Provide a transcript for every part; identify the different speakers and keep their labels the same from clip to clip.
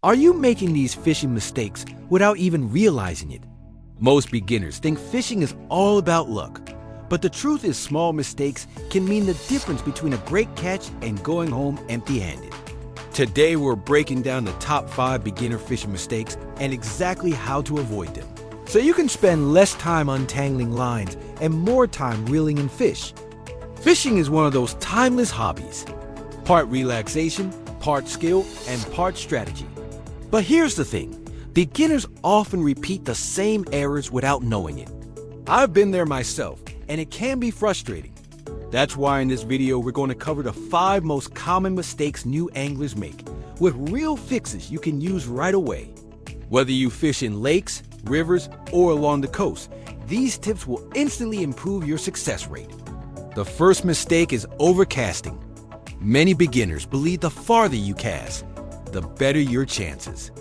Speaker 1: Are you making these fishing mistakes without even realizing it? Most beginners think fishing is all about luck, but the truth is small mistakes can mean the difference between a great catch and going home empty-handed. Today we're breaking down the top 5 beginner fishing mistakes and exactly how to avoid them, so you can spend less time untangling lines and more time reeling in fish. Fishing is one of those timeless hobbies, part relaxation, part skill, and part strategy. But here's the thing, beginners often repeat the same errors without knowing it. I've been there myself, and it can be frustrating. That's why in this video we're going to cover the 5 most common mistakes new anglers make, with real fixes you can use right away. Whether you fish in lakes, rivers, or along the coast, these tips will instantly improve your success rate. The first mistake is overcasting. Many beginners believe the farther you cast, the better your chances.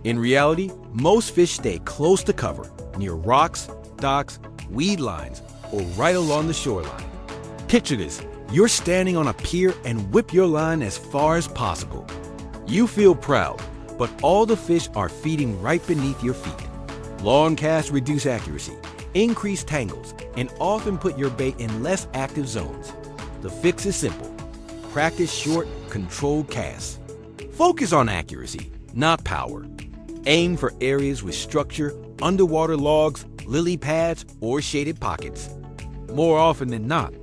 Speaker 1: In reality, most fish stay close to cover, near rocks, docks, weed lines, or right along the shoreline. Picture this, you're standing on a pier and whip your line as far as possible. You feel proud, but all the fish are feeding right beneath your feet. Long casts reduce accuracy, increase tangles, and often put your bait in less active zones. The fix is simple. Practice short, controlled casts. Focus on accuracy, not power. Aim for areas with structure, underwater logs, lily pads, or shaded pockets. More often than not,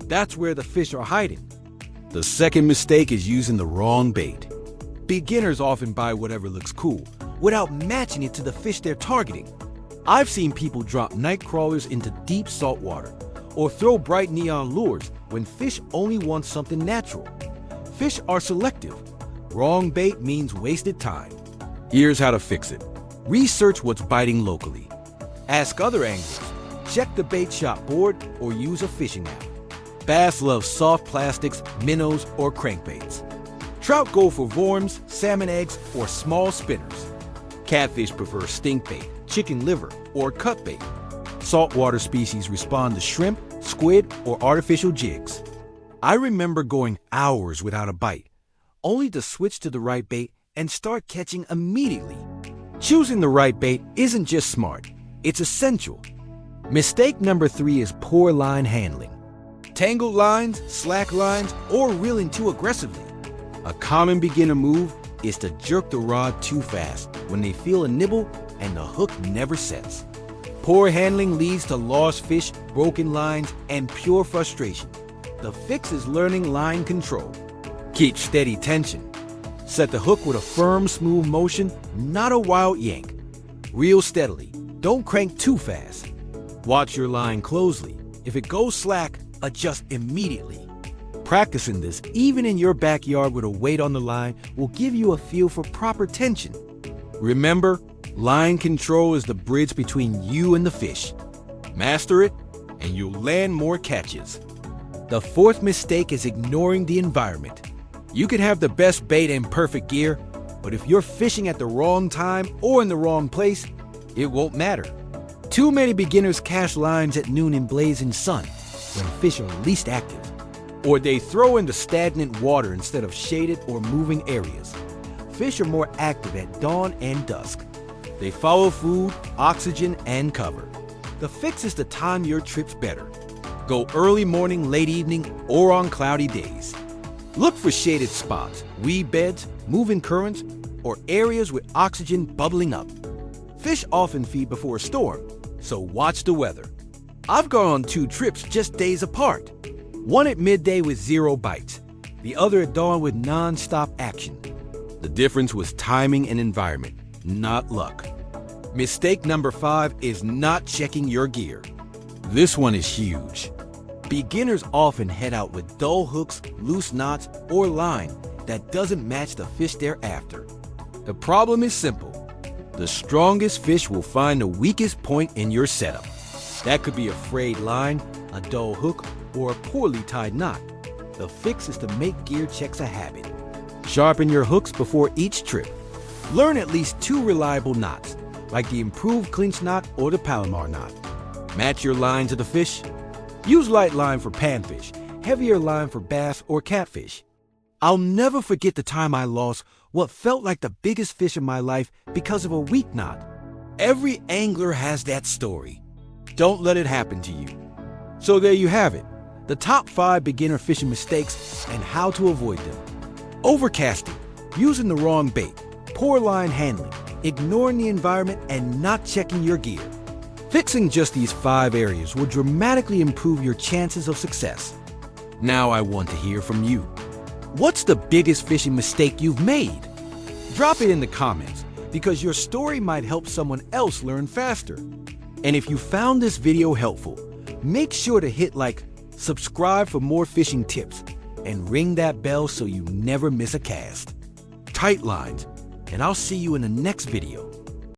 Speaker 1: that's where the fish are hiding. The second mistake is using the wrong bait. Beginners often buy whatever looks cool, without matching it to the fish they're targeting. I've seen people drop night crawlers into deep salt water, or throw bright neon lures when fish only want something natural. Fish are selective. Wrong bait means wasted time. Here's how to fix it. Research what's biting locally. Ask other anglers. Check the bait shop board or use a fishing app. Bass love soft plastics, minnows, or crankbaits. Trout go for worms, salmon eggs, or small spinners. Catfish prefer stink bait, chicken liver, or cut bait. Saltwater species respond to shrimp, squid, or artificial jigs. I remember going hours without a bite, only to switch to the right bait and start catching immediately. Choosing the right bait isn't just smart, it's essential. Mistake number 3 is poor line handling. Tangled lines, slack lines, or reeling too aggressively. A common beginner move is to jerk the rod too fast when they feel a nibble and the hook never sets. Poor handling leads to lost fish, broken lines, and pure frustration. The fix is learning line control. Keep steady tension. Set the hook with a firm, smooth motion, not a wild yank. Reel steadily. Don't crank too fast. Watch your line closely. If it goes slack, adjust immediately. Practicing this, even in your backyard with a weight on the line, will give you a feel for proper tension. Remember, line control is the bridge between you and the fish. Master it, and you'll land more catches. The fourth mistake is ignoring the environment. You can have the best bait and perfect gear, but if you're fishing at the wrong time or in the wrong place, it won't matter. Too many beginners cast lines at noon in blazing sun, when fish are least active. Or they throw into stagnant water instead of shaded or moving areas. Fish are more active at dawn and dusk. They follow food, oxygen, and cover. The fix is to time your trips better. Go early morning, late evening, or on cloudy days. Look for shaded spots, weed beds, moving currents, or areas with oxygen bubbling up. Fish often feed before a storm, so watch the weather. I've gone on 2 trips just days apart. One at midday with 0 bites, the other at dawn with non-stop action. The difference was timing and environment, not luck. Mistake number 5 is not checking your gear. This one is huge. Beginners often head out with dull hooks, loose knots, or line that doesn't match the fish they're after. The problem is simple. The strongest fish will find the weakest point in your setup. That could be a frayed line, a dull hook, or a poorly tied knot. The fix is to make gear checks a habit. Sharpen your hooks before each trip. Learn at least 2 reliable knots, like the improved clinch knot or the Palomar knot. Match your line to the fish. Use light line for panfish, heavier line for bass or catfish. I'll never forget the time I lost what felt like the biggest fish in my life because of a weak knot. Every angler has that story. Don't let it happen to you. So there you have it, the top 5 beginner fishing mistakes and how to avoid them. Overcasting, using the wrong bait, poor line handling, ignoring the environment, and not checking your gear. Fixing just these 5 areas will dramatically improve your chances of success. Now I want to hear from you. What's the biggest fishing mistake you've made? Drop it in the comments because your story might help someone else learn faster. And if you found this video helpful, make sure to hit like, subscribe for more fishing tips, and ring that bell so you never miss a cast. Tight lines, and I'll see you in the next video.